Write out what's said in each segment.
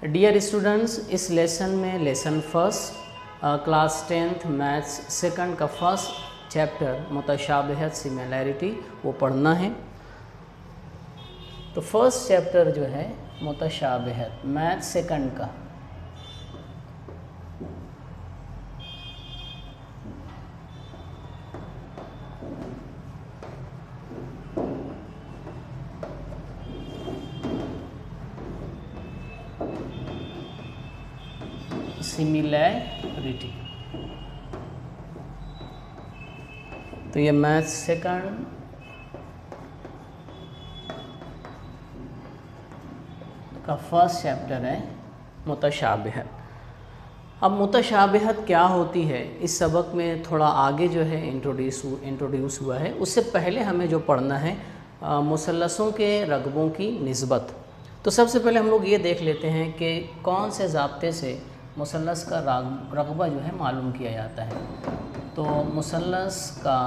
Dear students, इस lesson में lesson first class 10th maths second का फर्स्ट चैप्टर मुतशाबिहत सिमिलैरिटी वो पढ़ना है। तो फर्स्ट चैप्टर जो है मुतशाबिहत मैथ्स सेकंड का सिमिलैरिटी। तो ये मैथ्स सेकंड का फर्स्ट चैप्टर है मुतशाबिहत। अब मुतशाबिहत क्या होती है इस सबक में थोड़ा आगे जो है इंट्रोड्यूस हुआ है। उससे पहले हमें जो पढ़ना है मुसल्लसों के रकबों की निस्बत। तो सबसे पहले हम लोग ये देख लेते हैं कि कौन से ज़ाब्ते से मुसल्लस का रकबा जो है मालूम किया जाता है। तो मुसल्लस का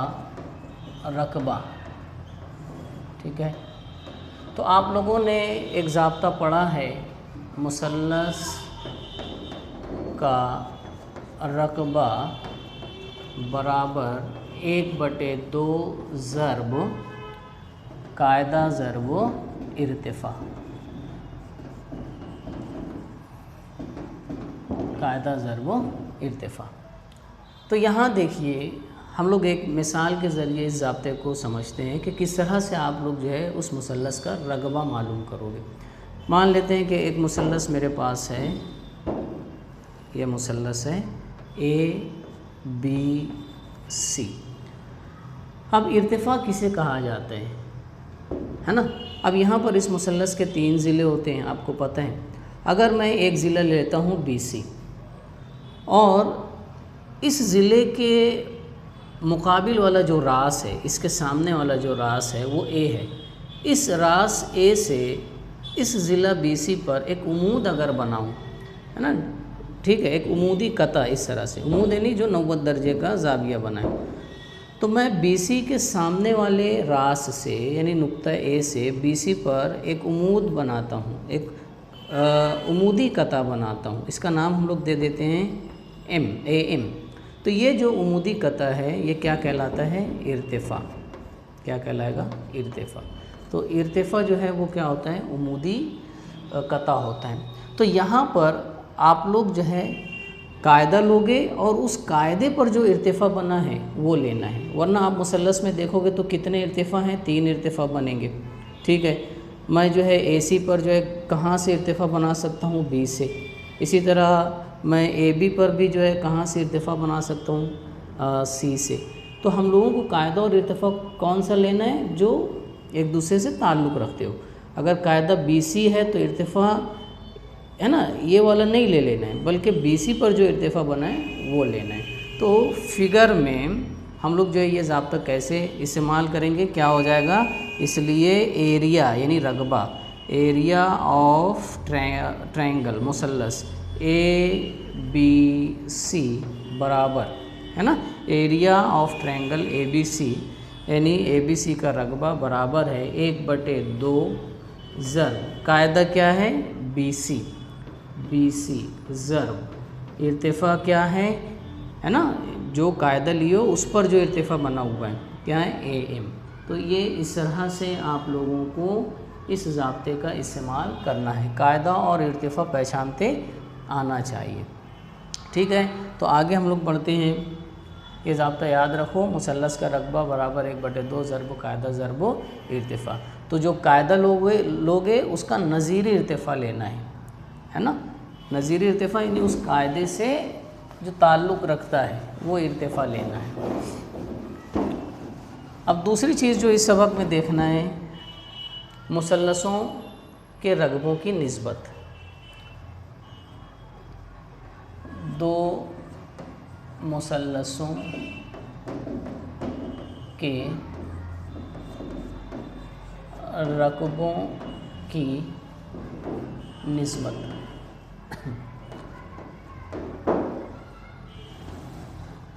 रकबा, ठीक है। तो आप लोगों ने एक ज़ाब्ता पढ़ा है, मुसल्लस का रकबा बराबर 1/2 ज़र्ब कायदा ज़र्ब इर्तिफ़ा। कायदा ज़र्ब इर्तिफ़ा। तो यहाँ देखिए, हम लोग एक मिसाल के ज़रिए इस ज़ाब्ते को समझते हैं कि किस तरह से आप लोग जो है उस मुसल्लस का रकबा मालूम करोगे। मान लेते हैं कि एक मुसल्लस मेरे पास है, ये मुसल्लस है ABC। अब इर्तिफ़ा किसे कहा जाता है ना। अब यहाँ पर इस मुसल्लस के 3 ज़िले होते हैं, आपको पता है। अगर मैं एक ज़िला लेता हूँ BC और इस ज़िले के मुकाबिल वाला जो रास है, इसके सामने वाला जो रास है वो A है। इस रास A से इस ज़िला BC पर एक उमूद अगर बनाऊँ, है ना, ठीक है, एक उमूदी कता, इस तरह से उमूद यानी जो 90 दर्जे का ज़ाविया बनाए। तो मैं BC के सामने वाले रास से यानी नुक्ता A से BC पर एक उमूद बनाता हूँ, एक उमूदी कता बनाता हूँ। इसका नाम हम लोग दे देते हैं AM। तो ये जो उमूदी कता है ये क्या कहलाता है? इर्तिफ़ा। क्या कहलाएगा? इर्तिफ़ा। तो इर्तिफ़ा जो है वो क्या होता है? उमूदी कता होता है। तो यहाँ पर आप लोग जो है कायदा लोगे और उस कायदे पर जो इर्तिफ़ा बना है वो लेना है। वरना आप मुसल्लस में देखोगे तो कितने इर्तिफ़ा हैं? 3 इर्तिफ़ा बनेंगे, ठीक है। मैं जो है AC पर जो है कहाँ से इर्तिफ़ा बना सकता हूँ? B से। इसी तरह मैं AB पर भी जो है कहाँ से इर्तिफ़ा बना सकता हूँ? C से। तो हम लोगों को कायदा और इर्तिफ़ा कौन सा लेना है? जो एक दूसरे से ताल्लुक़ रखते हो। अगर कायदा BC है तो इर्तिफ़ा, है ना, ये वाला नहीं ले लेना है, बल्कि BC पर जो इर्तिफ़ा बना है वो लेना है। तो फिगर में हम लोग जो है ये ज़ाब्ता कैसे इस्तेमाल करेंगे, क्या हो जाएगा? इसलिए एरिया यानी रकबा, एरिया ऑफ ट्रायंगल मुसल्लस ABC बराबर, है ना, एरिया ऑफ ट्रायंगल ABC यानी ABC का रकबा बराबर है 1/2 ज़र्ब कायदा क्या है? BC ज़र्ब इर्तिफ़ा क्या है ना, जो कायदा लियो उस पर जो इर्तिफ़ा बना हुआ है क्या है? AM। तो ये इस तरह से आप लोगों को इस ज़ाब्ते का इस्तेमाल करना है। कायदा और इर्तिफ़ा पहचानते आना चाहिए, ठीक है। तो आगे हम लोग बढ़ते हैं। ये ज़ाब्ता याद रखो, मुसल्लस का रकबा बराबर 1/2 ज़र्ब कायदा ज़र्ब इर्तिफ़ा। तो जो कायदा लोगे उसका नज़ीरी इर्तिफ़ा लेना है ना। नज़ीरी इर्तिफ़ा यानी उस कायदे से जो ताल्लुक़ रखता है वो इर्तिफ़ा लेना है। अब दूसरी चीज़ जो इस सबक में देखना है, मुसल्लसों के रकबों की निस्बत। 2 मुसल्लसों के रकबों की निस्बत।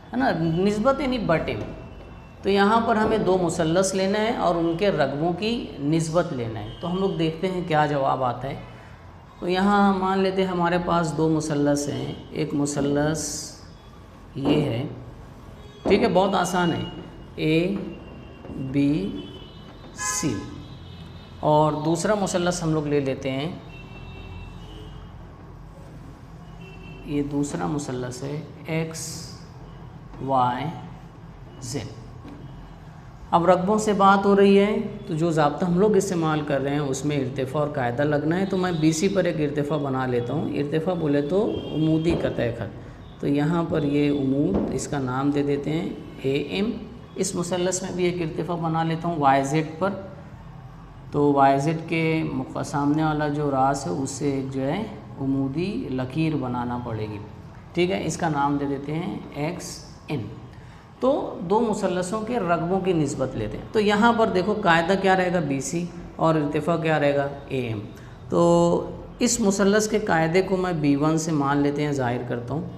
है ना, निस्बत यानी बटे। तो यहाँ पर हमें 2 मुसल्लस लेना है और उनके रकबों की निस्बत लेना है। तो हम लोग देखते हैं क्या जवाब आता है। तो यहाँ मान लेते हैं हमारे पास दो मुसल्लस हैं, एक मुसल्लस ये है, ठीक है, बहुत आसान है, ए बी सी, और दूसरा मुसल्लस हम लोग ले लेते हैं, ये दूसरा मुसल्लस है एक्स वाई जेड। अब रकबों से बात हो रही है तो जो ज़ाब्ता हम लोग इस्तेमाल कर रहे हैं उसमें इर्तिफ़ा और कायदा लगना है, तो मैं बीसी पर एक इर्तिफ़ा बना लेता हूँ। इर्तिफ़ा बोले तो उमूदी कतई खत, तो यहाँ पर ये उमूद, इसका नाम दे देते हैं ए एम। इस मुसल्लस में भी एक इर्तिफ़ा बना लेता हूँ वाई जेड पर, तो वाई जेड के सामने वाला जो रास है उससे एक जो है उमूदी लकीर बनाना पड़ेगी, ठीक है, इसका नाम दे देते हैं एक्स एन। तो दो मुसल्लसों के रकबों की निस्बत लेते हैं। तो यहाँ पर देखो कायदा क्या रहेगा BC और इर्तिफ़ा क्या रहेगा AM। तो इस मुसल्लस के कायदे को मैं B1 से मान लेते हैं, ज़ाहिर करता हूँ,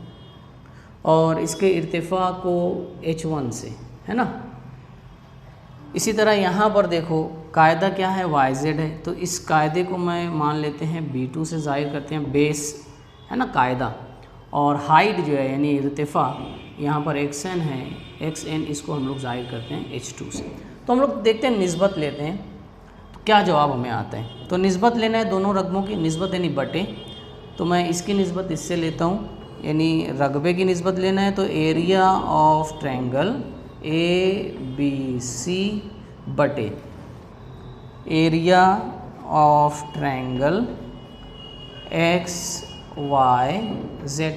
और इसके इर्तिफ़ा को H1 से, है ना। इसी तरह यहाँ पर देखो कायदा क्या है YZ है, तो इस कायदे को मैं मान लेते हैं B2 से, ज़ाहिर करते हैं बेस, है ना, कायदा, और हाइट जो है यानी इर्तिफ़ा यहाँ पर XN है, XN इसको हम लोग ज़ाहिर करते हैं H2 से। तो हम लोग देखते हैं निस्बत लेते हैं तो क्या जवाब हमें आता है। तो निस्बत लेना है दोनों रकबों की, निस्बत यानी बटे, तो मैं इसकी निस्बत इससे लेता हूँ, यानी रकबे की निस्बत लेना है तो एरिया ऑफ ट्रायंगल ABC बटे एरिया ऑफ ट्रायंगल XYZ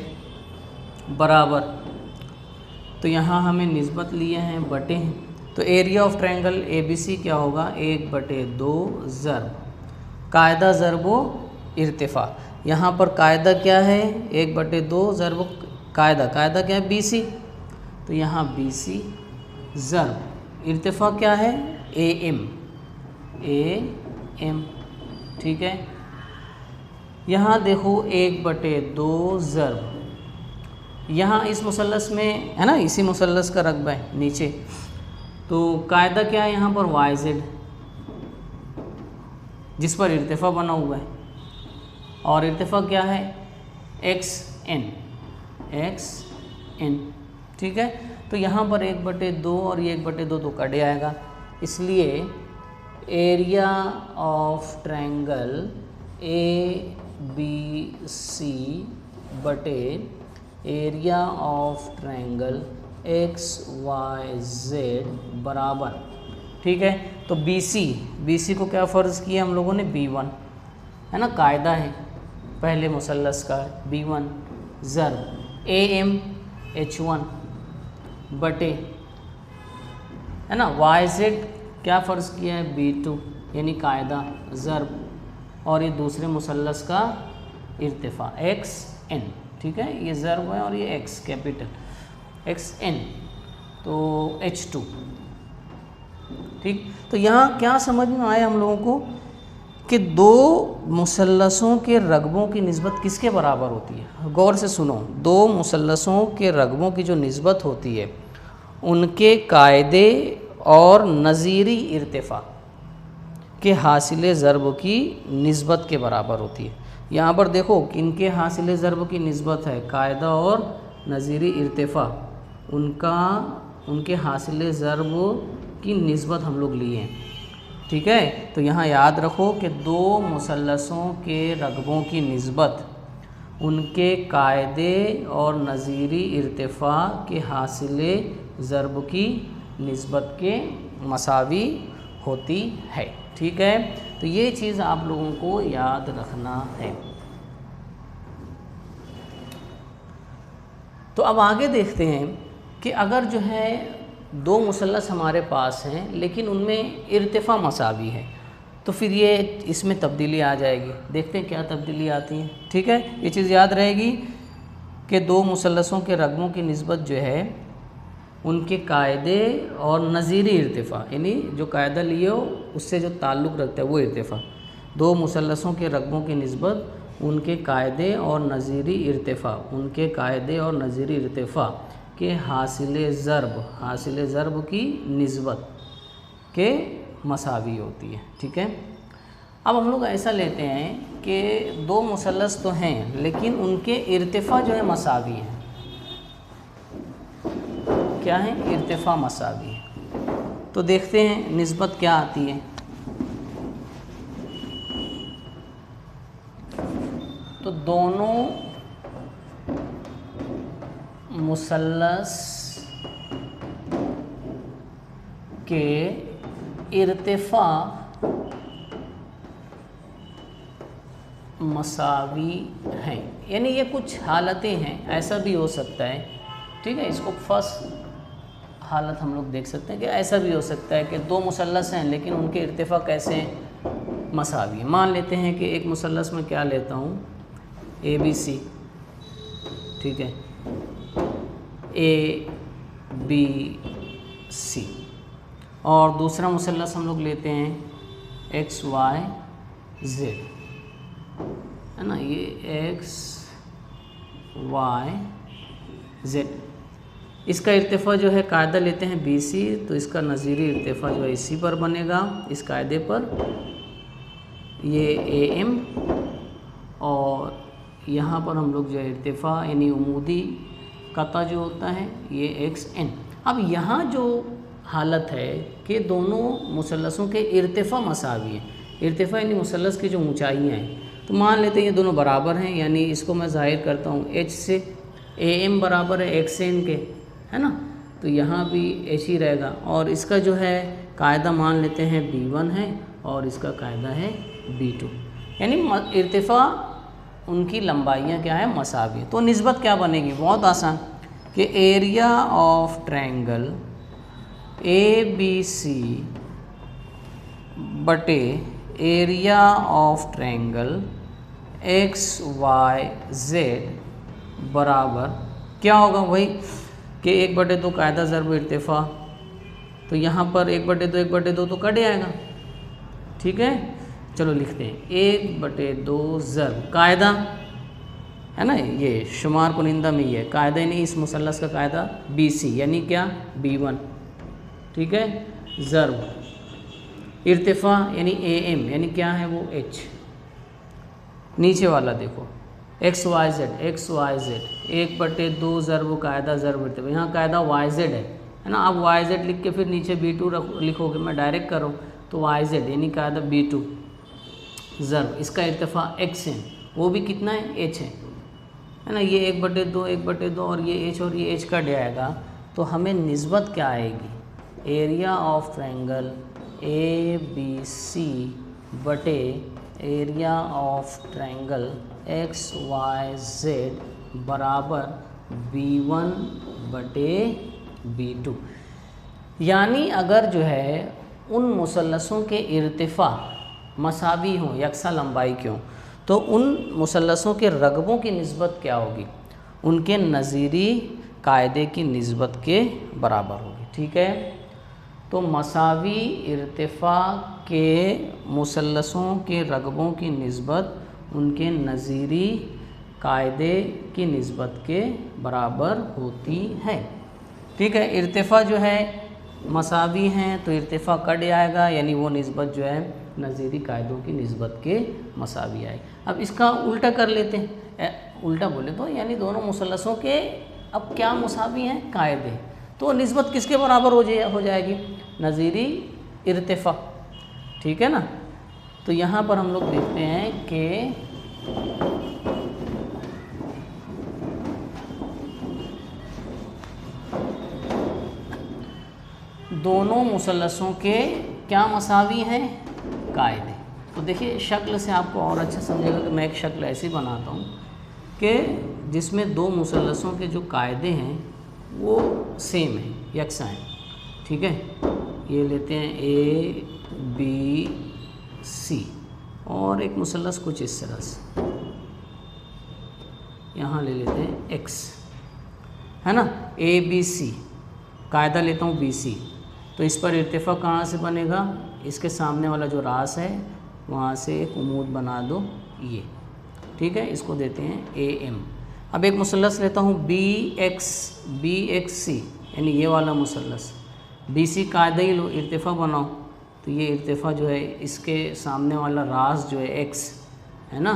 बराबर, तो यहाँ हमें निस्बत लिए हैं बटे हैं, तो एरिया ऑफ ट्रायंगल ABC क्या होगा 1/2 ज़र्ब कायदा ज़र्बो इर्तिफ़ा। यहाँ पर कायदा क्या है 1/2 ज़र्ब कायदा, कायदा क्या है BC, तो यहाँ BC ज़र्ब इर्तिफ़ा क्या है AM, ठीक है। यहाँ देखो 1/2 ज़र्ब, यहाँ इस मुसल्लस में है ना, इसी मुसल्लस का रकबा है नीचे, तो कायदा क्या है यहाँ पर YZ जिस पर इर्तिफ़ा बना हुआ है, और इर्तिफ़ा क्या है XN, ठीक है। तो यहाँ पर 1/2 और ये 1/2 तो कट आएगा, इसलिए एरिया ऑफ ट्रायंगल ABC बटे एरिया ऑफ ट्रायंगल XYZ बराबर, ठीक है। तो BC को क्या फ़र्ज़ किया हम लोगों ने B1, है ना, कायदा है पहले मुसल्लस का B1 ज़र्ब AM H1 बटे, है ना, YZ क्या फ़र्ज़ किया है B2 यानी कायदा ज़र्ब, और ये दूसरे मुसल्लस का इर्तिफ़ा XN, ठीक है, ये ज़र्ब है और ये X कैपिटल XN, तो H2, ठीक। तो यहाँ क्या समझ में आया हम लोगों को कि दो मुसल्लसों के रकबों की निस्बत किसके बराबर होती है। गौर से सुनो, दो मुसल्लसों के रकबों की जो निस्बत होती है उनके कायदे और नज़ीरी इर्तिफ़ा के हासिल ज़र्ब की निस्बत के बराबर होती है। यहाँ पर देखो किनके हासिल ज़र्ब की निस्बत है, कायदा और नज़ीरी इर्तिफ़ा, उनके हासिल ज़र्ब की निस्बत हम लोग लिए हैं, ठीक है। तो यहाँ याद रखो कि दो मुसल्लसों के रकबों की निस्बत उनके कायदे और नज़ीरी इर्तिफ़ा के हासिल ज़र्ब की निस्बत के मसावी होती है, ठीक है। तो ये चीज़ आप लोगों को याद रखना है। तो अब आगे देखते हैं कि अगर जो है दो मुसल्लस हमारे पास हैं लेकिन उनमें इर्तिफ़ा मसावी है, तो फिर ये इसमें तब्दीली आ जाएगी। देखते हैं क्या तब्दीली आती है, ठीक है। ये चीज़ याद रहेगी कि दो मुसल्लसों के रकबों की निस्बत जो है उनके कायदे और नज़ीरी इर्तिफ़ा, यानी जो कायदा लिए हो उससे जो ताल्लुक़ रखता है वो इर्तिफ़ा, दो मुसल्लसों के रकबों की निस्बत उनके कायदे और नज़ीरी इर्तिफ़ा, उनके कायदे और नज़ीरी इर्तिफ़ा के हासिल ज़र्ब की निस्बत के मसावी होती है, ठीक है। अब हम लोग ऐसा लेते हैं कि दो मुसल्लस तो हैं लेकिन उनके इर्तिफ़ा जो है मसावी है। क्या है? इर्तिफ़ा मसावी है। तो देखते हैं निस्बत क्या आती है। तो दोनों मुसल्लस के इर्तिफ़ा मसावी हैं, यानी ये कुछ हालतें हैं, ऐसा भी हो सकता है। ठीक है, इसको फर्स्ट हालत हम लोग देख सकते हैं कि ऐसा भी हो सकता है कि दो मुसल्लस हैं लेकिन उनके इर्तिफ़ा कैसे हैं? मसावी। मान लेते हैं कि एक मुसल्लस में क्या लेता हूँ, ABC, ठीक है, ABC, और दूसरा मुसल्लस हम लोग लेते हैं XYZ, है ना, ये XYZ। इसका इर्तिफ़ा जो है कायदा लेते हैं BC, तो इसका नज़ीरी इर्तिफ़ा जो है इसी पर बनेगा, इस कायदे पर, ये AM, और यहाँ पर हम लोग जो है इर्तिफ़ा यानी उमूदी कता जो होता है ये XN। अब यहाँ जो हालत है कि दोनों मुसल्लसों के इर्तिफ़ा मसावी है। इर्तिफ़ा यानी मुसल्लस की जो ऊंचाइयाँ हैं, तो मान लेते हैं ये दोनों बराबर हैं, यानी इसको मैं ज़ाहिर करता हूँ H से, AM बराबर है XN के, है ना, तो यहाँ भी H ही रहेगा। और इसका जो है कायदा मान लेते हैं B1 है और इसका कायदा है B2, यानी इर्तिफ़ा उनकी लंबाइयाँ क्या है? मसावी। तो निस्बत क्या बनेगी? बहुत आसान, कि एरिया ऑफ ट्रायंगल ABC बटे एरिया ऑफ ट्रायंगल XYZ बराबर क्या होगा? वही कि 1/2 कायदा ज़र्ब इर्तिफ़ा, तो यहाँ पर 1/2 तो कट जाएगा। ठीक है, चलो लिखते हैं 1/2 ज़र्ब कायदा, है ना, ये शुमार कुनिंदा में ही है कायदा, नहीं इस मुसल्लस का कायदा BC यानी क्या? B1, ठीक है, ज़र्ब इर्तिफ़ा यानी AM यानी क्या है? वो H। नीचे वाला देखो XYZ 1/2 ज़र्ब कायदा ज़र्ब इर्तिफ़ा, यहाँ कायदा YZ है ना। अब YZ लिख के फिर नीचे B2 लिखोगे, मैं डायरेक्ट करूँ तो YZ यानी कायदा B2 ज़र्ब इसका इर्तिफ़ा XN, वो भी कितना है? H है ना, ये 1/2 और ये H और ये H कट जाएगा, तो हमें निस्बत क्या आएगी? एरिया ऑफ ट्रायंगल ABC बटे एरिया ऑफ ट्रायंगल XYZ बराबर B1 बटे B2। यानी अगर जो है उन मुसल्लसों के इर्तिफ़ा मसावी हों, यकसा लंबाई के हों, तो उन मुसल्लसों के रगबों की निस्बत क्या होगी? उनके नज़ीरी कायदे की निस्बत के बराबर होगी। ठीक है, तो मसावी इर्तिफ़ा के मुसल्लसों के रगबों की निस्बत उनके नज़ीरी कायदे की निस्बत के बराबर होती है। ठीक है, इर्तिफ़ा जो है मसावी हैं तो इर्तिफ़ा कट जाएगा, यानी वो निस्बत जो है नज़ीरी कायदों की निस्बत के मसावी आए। अब इसका उल्टा कर लेते हैं, उल्टा बोले तो यानी दोनों मुसल्लसों के अब क्या मसावी हैं? कायदे, तो निस्बत किसके बराबर हो जाएगी? नज़ीरी इर्तिफ़ा। ठीक है ना, तो यहाँ पर हम लोग देखते हैं कि दोनों मुसल्लसों के क्या मसावी हैं? कायदे। तो देखिए शक्ल से आपको और अच्छा समझेगा कि मैं एक शक्ल ऐसी बनाता हूँ कि जिसमें दो मुसल्लसों के जो कायदे हैं वो सेम हैं, यकसा हैं। ठीक है, ये लेते हैं ABC और एक मुसल्लस कुछ इस तरह से, यहाँ ले लेते हैं X, है ना, ABC कायदा लेता हूँ BC, तो इस पर इर्तिफ़ा कहाँ से बनेगा? इसके सामने वाला जो रास है वहाँ से एक उमूद बना दो ये। ठीक है, इसको देते हैं AM। अब एक मुसल्लस लेता हूँ BXC यानी ये वाला मुसल्लस, BC कायदा ही लो, इर्तिफ़ा बनाओ, तो तो ये इर्तिफ़ा जो है इसके सामने वाला रास जो है x है ना,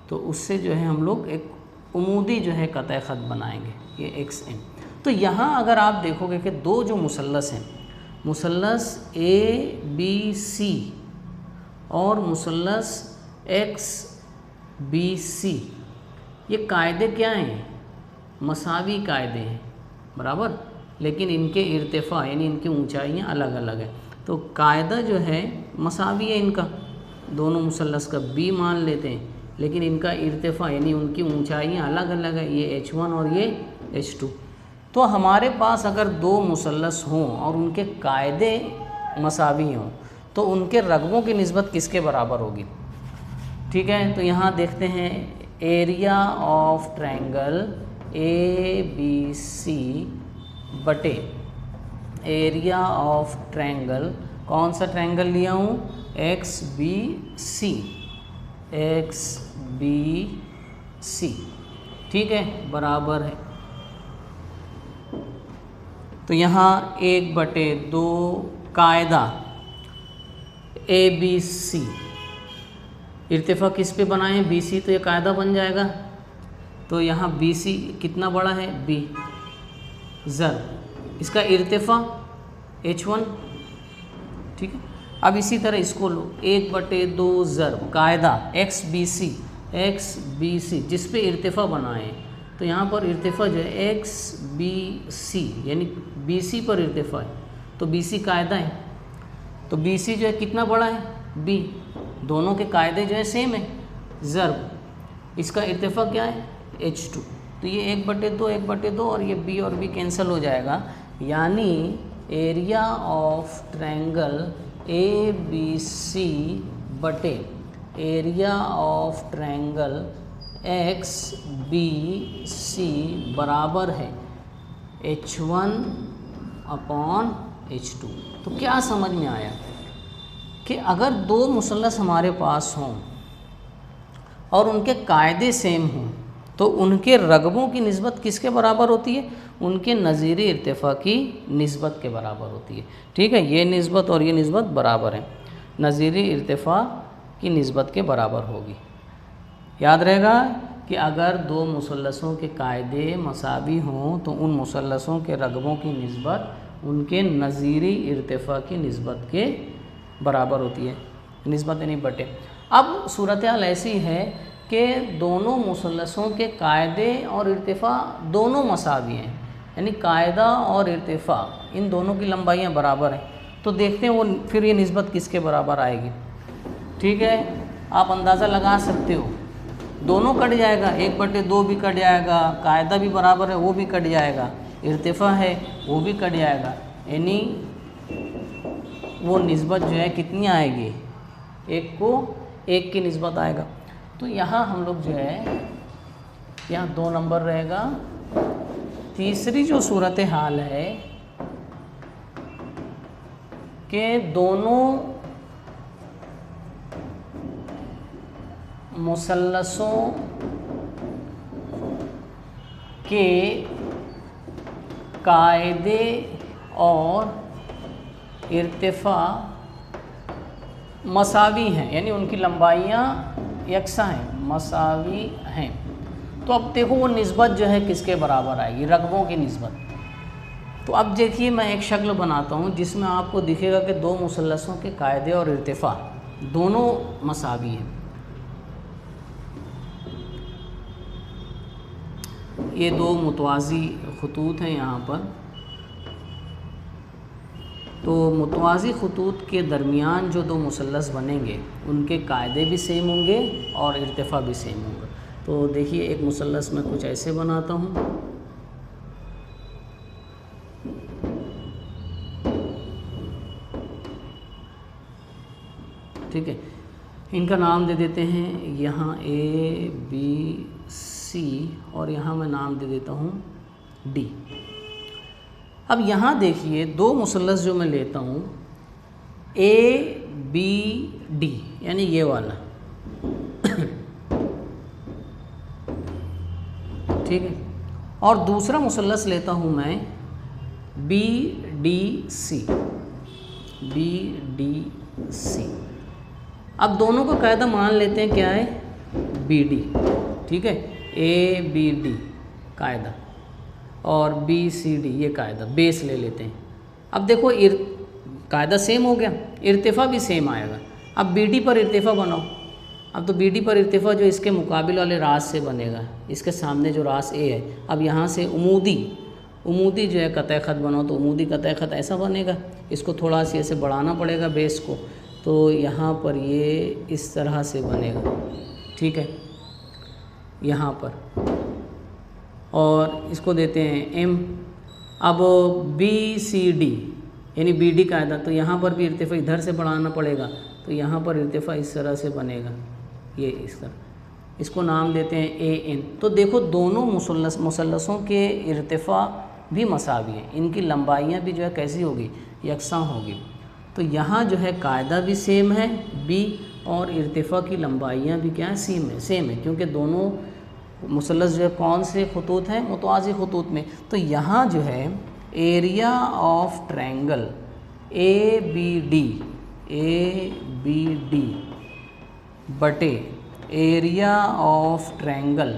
तो उससे जो है हम लोग एक उमूदी जो है क़तई ख़त बनाएंगे, ये xn। तो यहाँ अगर आप देखोगे कि दो जो मुसल्लस हैं, मुसल्लस ABC और मुसल्लस XBC, ये कायदे क्या हैं? मसावी कायदे हैं, बराबर, लेकिन इनके इर्तिफ़ा यानी इनकी ऊंचाइयां अलग अलग हैं। तो कायदा जो है मसावी है इनका, दोनों मुसल्लस का B मान लेते हैं, लेकिन इनका इर्तिफ़ा यानी उनकी ऊंचाइयां अलग अलग है, ये H1 और ये H2। तो हमारे पास अगर दो मुसल्लस हों और उनके कायदे मसावी हों तो उनके रकबों की निस्बत किसके बराबर होगी? ठीक है, तो यहाँ देखते हैं एरिया ऑफ ट्रायंगल ABC बटे एरिया ऑफ ट्रायंगल, कौन सा ट्रायंगल लिया हूँ? XBC, ठीक है, बराबर है। तो यहाँ 1/2 कायदा ABC, इर्तिफ़ा किस पे बनाएं? BC, तो ये कायदा बन जाएगा। तो यहाँ BC कितना बड़ा है? B ज़र, इसका इर्तिफ़ा H1, ठीक है। अब इसी तरह इसको लो 1/2 ज़र कायदा XBC जिस पे इर्तिफ़ा बनाएं, तो यहाँ पर इर्तिफ़ा जो है XBC यानी BC पर इर्तिफ़ा है, तो BC कायदा है, तो BC जो है कितना बड़ा है? B, दोनों के कायदे जो है सेम है, ज़र, इसका इर्तिफ़ा क्या है? H2, तो ये 1/2 और ये B और B कैंसिल हो जाएगा, यानी एरिया ऑफ ट्रायंगल ABC बटे एरिया ऑफ ट्रायंगल XBC बराबर है H1/H2। तो क्या समझ में आया कि अगर दो मुसल्लस हमारे पास हों और उनके कायदे सेम हों तो उनके रकबों की निस्बत किसके बराबर होती है? उनके नज़ीरी इर्तिफ़ा की निस्बत के बराबर होती है। ठीक है, ये निस्बत और ये निस्बत बराबर है, नज़ीरी इर्तिफ़ा की निस्बत के बराबर होगी। याद रहेगा कि अगर दो मुसल्लसों के कायदे मसावी हों तो उन मुसल्लसों के रकबों की निस्बत उनके नज़ीरी इर्तिफ़ा की निस्बत के बराबर होती है, निस्बत यानी बटे। अब सूरत हाल ऐसी है कि दोनों मुसल्लसों के कायदे और इर्तिफ़ा दोनों मसावी हैं, यानी कायदा और इर्तिफ़ा इन दोनों की लंबाइयाँ बराबर हैं। तो देखते हैं वो फिर ये निस्बत किसके बराबर आएगी। ठीक है, आप अंदाज़ा लगा सकते हो, दोनों कट जाएगा, 1/2 भी कट जाएगा, कायदा भी बराबर है वो भी कट जाएगा, इर्तिफ़ा है वो भी कट जाएगा, यानी वो निस्बत जो है कितनी आएगी? 1 को 1 की निस्बत आएगा। तो यहाँ हम लोग जो है यहाँ 2 नंबर रहेगा। तीसरी जो सूरत हाल है कि दोनों मुसल्लसों के कायदे और इर्तिफ़ा मसावी हैं, यानी उनकी लंबाइयाँ यकसा हैं, मसावी हैं। तो अब देखो वो निस्बत जो है किसके बराबर आएगी? रकबों की निस्बत। तो अब देखिए मैं एक शक्ल बनाता हूँ जिसमें आपको दिखेगा कि दो मुसल्लसों के कायदे और इर्तिफ़ा दोनों मसावी हैं। ये दो मुतवाज़ी खतूत हैं यहाँ पर। तो मुतवाज़ी खतूत के दरमियान जो दो मुसल्लस बनेंगे उनके कायदे भी सेम होंगे और इर्तिफ़ा भी सेम होंगे। तो देखिए एक मुसल्लस मैं कुछ ऐसे बनाता हूँ, ठीक है, इनका नाम दे देते हैं यहाँ ABC और यहाँ मैं नाम दे देता हूँ D। अब यहाँ देखिए दो मुसल्लस जो मैं लेता हूँ ABD यानी ये वाला, ठीक है, और दूसरा मुसल्लस लेता हूँ मैं BDC, BDC। अब दोनों का कायदा मान लेते हैं क्या है, BD, ठीक है, ABD कायदा और BCD ये कायदा बेस ले लेते हैं। अब देखो कायदा सेम हो गया, इर्तिफ़ा भी सेम आएगा। अब BD पर इर्तिफ़ा बनाओ। अब तो BD पर इर्तिफ़ा जो इसके मुकाबिल वाले रास से बनेगा, इसके सामने जो रास A है, अब यहाँ से उमूदी जो है कतई ख़त बनाओ तो उमूदी कतई ख़त ऐसा बनेगा। इसको थोड़ा सी ऐसे बढ़ाना पड़ेगा बेस को, तो यहाँ पर ये इस तरह से बनेगा, ठीक है, यहाँ पर, और इसको देते हैं M। अब BCD यानी BD कायदा, तो यहाँ पर भी इर्तिफ़ा इधर से बढ़ाना पड़ेगा, तो यहाँ पर इर्तिफ़ा इस तरह से बनेगा, ये इस तरह, इसको नाम देते हैं AN। तो देखो दोनों मुसल्लसों के इर्तिफ़ा भी मसावी हैं, इनकी लंबाइयाँ भी जो है कैसी होगी, यकसां होगी। तो यहाँ जो है कायदा भी सेम है B, और इर्तिफ़ा की लंबाइयाँ भी क्या है, सेम है, क्योंकि दोनों मुसल्लस जो है कौन से खतूत हैं, मुतवाज़ी खतूत में। तो यहाँ जो है एरिया ऑफ ट्रायंगल ABD बटे एरिया ऑफ ट्रायंगल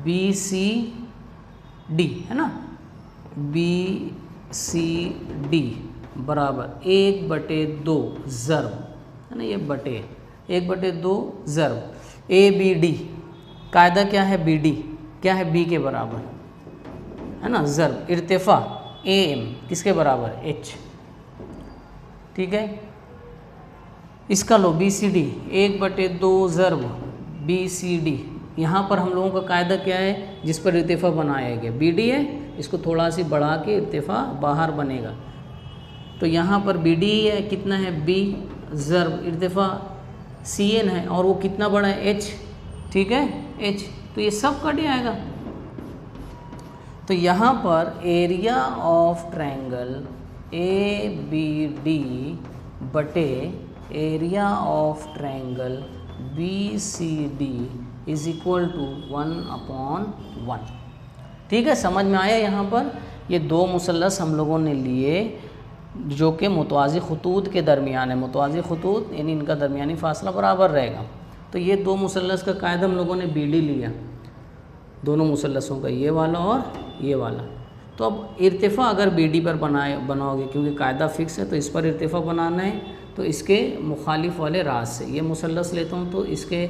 BCD है ना, BCD बराबर 1/2 ज़र्ब है ना, ये बटे 1/2 ज़र्ब ABD कायदा क्या है, BD क्या है, B के बराबर है ना, ज़र्ब इर्तिफ़ा AM किसके बराबर, H, ठीक है। इसका लो BCD 1/2 ज़र्ब BCD, यहाँ पर हम लोगों का कायदा क्या है, जिस पर इर्तिफ़ा बनाया गया BD है, इसको थोड़ा सी बढ़ा के इर्तिफ़ा बाहर बनेगा। तो यहाँ पर BD है, कितना है B ज़र्ब इर्तिफ़ा CN है, और वो कितना बड़ा है H, ठीक है H, तो ये सब कट जाएगा। तो यहाँ पर एरिया ऑफ ट्रायंगल ABD बटे area of triangle BCD is equal to 1/1, ठीक है। समझ में आया। यहाँ पर ये दो मुसल्लस हम लोगों ने लिए जो कि मुतवाज़ी खतूत के दरमियान है, मुतवाज़ी खतूत यानी इनका दरमियानी फ़ासला बराबर रहेगा। तो ये दो मुसल्लस का कायदा हम लोगों ने BD लिया, दोनों मुसल्लसों का, ये वाला और ये वाला। तो अब इर्तिफ़ा अगर BD पर बनाओगे, क्योंकि कायदा फ़िक्स है, तो इस पर इर्तिफ़ा बनाना है, तो इसके मुखालिफ वाले राज से ये मुसल्लस लेता हूँ, तो इसके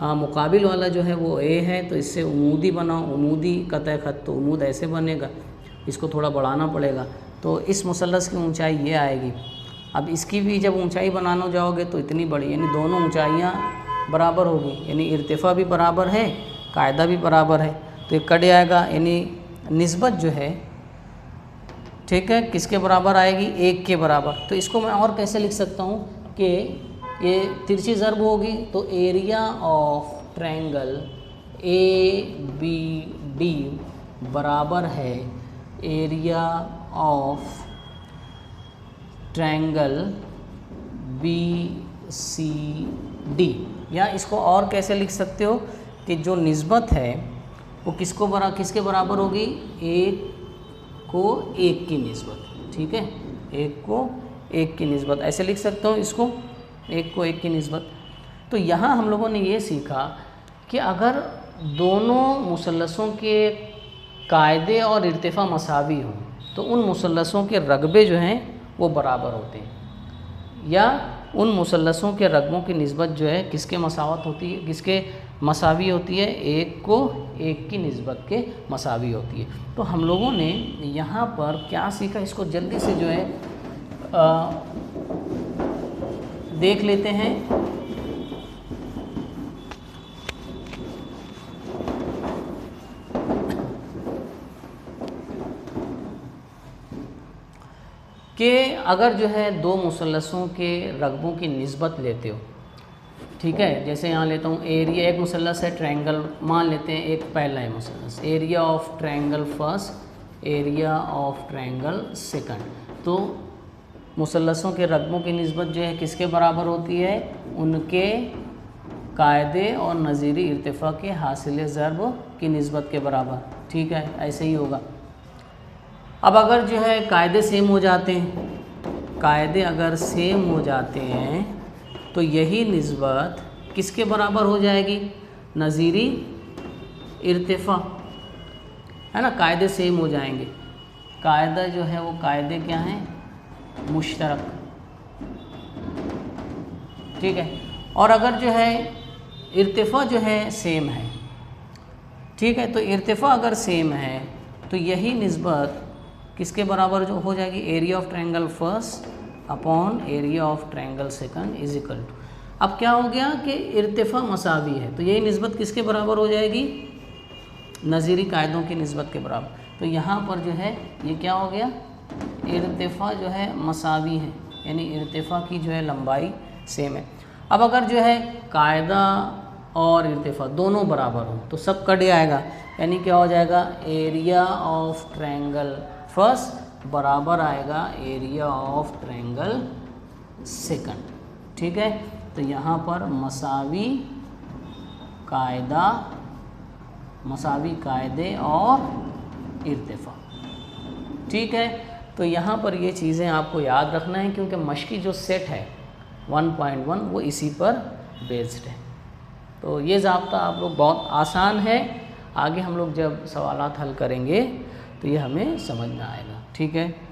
मुकाबिल वाला जो है वो A है, तो इससे उमूदी बनाओ, उमूदी कतई ख़त, तो उमूद ऐसे बनेगा, इसको थोड़ा बढ़ाना पड़ेगा, तो इस मुसल्लस की ऊंचाई ये आएगी। अब इसकी भी जब ऊंचाई बनाना जाओगे तो इतनी बड़ी, यानी दोनों ऊंचाइयाँ बराबर होगी, यानी इर्तिफ़ा भी बराबर है, कायदा भी बराबर है, तो ये कट जाएगा, यानी निस्बत जो है, ठीक है, किसके बराबर आएगी, 1 के बराबर। तो इसको मैं और कैसे लिख सकता हूँ कि ये तिरछी ज़र्ब होगी, तो एरिया ऑफ ट्रायंगल ABD बराबर है एरिया ऑफ ट्रायंगल BCD। या इसको और कैसे लिख सकते हो कि जो निस्बत है वो किसके बराबर होगी, 1 को 1 की निस्बत, ठीक है, 1 को 1 की निस्बत, ऐसे लिख सकता हूँ इसको, 1 को 1 की निस्बत। तो यहाँ हम लोगों ने ये सीखा कि अगर दोनों मुसल्लसों के कायदे और इर्तिफ़ा मसावी हों तो उन मुसल्लसों के रगबे जो हैं वो बराबर होते हैं, या उन मुसल्लसों के रगबों की निस्बत जो है किसके मसावत होती है, किसके मसावी होती है, 1 को 1 की निस्बत के मसावी होती है। तो हम लोगों ने यहाँ पर क्या सीखा, इसको जल्दी से जो है देख लेते हैं। कि अगर जो है दो मुसल्लसों के रगबों की निस्बत लेते हो, ठीक है, जैसे यहाँ लेता हूँ एरिया, एक मुसल्लस है ट्रायंगल, मान लेते हैं एक पहला है मुसल्लस, area of triangle first, area of triangle second. तो मुसल्लसों के रकबों की निस्बत जो है किसके बराबर होती है, उनके कायदे और नज़ीरी इर्तिफ़ा के हासिल ज़र्ब की निस्बत के बराबर, ठीक है, ऐसे ही होगा। अब अगर जो है कायदे सेम हो जाते हैं कायदे अगर सेम हो जाते हैं तो यही निस्बत किसके बराबर हो जाएगी? नज़ीरी इर्तिफ़ा, है ना। कायदे सेम हो जाएंगे, कायदा जो है वो कायदे क्या हैं? मुश्तरक, ठीक है। और अगर जो है इर्तिफ़ा जो है सेम है, ठीक है, तो इर्तिफ़ा अगर सेम है तो यही निस्बत किसके बराबर जो हो जाएगी? Area of triangle first upon area of triangle second is equal to, अब क्या हो गया कि इर्तिफ़ा मसावी है तो यही निस्बत किसके बराबर हो जाएगी? नज़ीरी कायदों की निस्बत के बराबर। तो यहाँ पर जो है ये क्या हो गया? इर्तिफ़ा जो है मसावी है, यानी इर्तिफ़ा की जो है लंबाई सेम है। अब अगर जो है कायदा और इर्तिफ़ा दोनों बराबर हो तो सब कट जाएगा, यानी क्या हो जाएगा? एरिया ऑफ ट्रायंगल फर्स्ट बराबर आएगा एरिया ऑफ ट्रायंगल सेकंड, ठीक है। तो यहाँ पर मसावी कायदे और इर्तिफ़ा, ठीक है। तो यहाँ पर ये चीज़ें आपको याद रखना है क्योंकि मश्की जो सेट है 1.1 वो इसी पर बेस्ड है। तो ये ज़ाब्ता आप लोग बहुत आसान है, आगे हम लोग जब सवालात हल करेंगे तो ये हमें समझ में आएगा, ठीक है।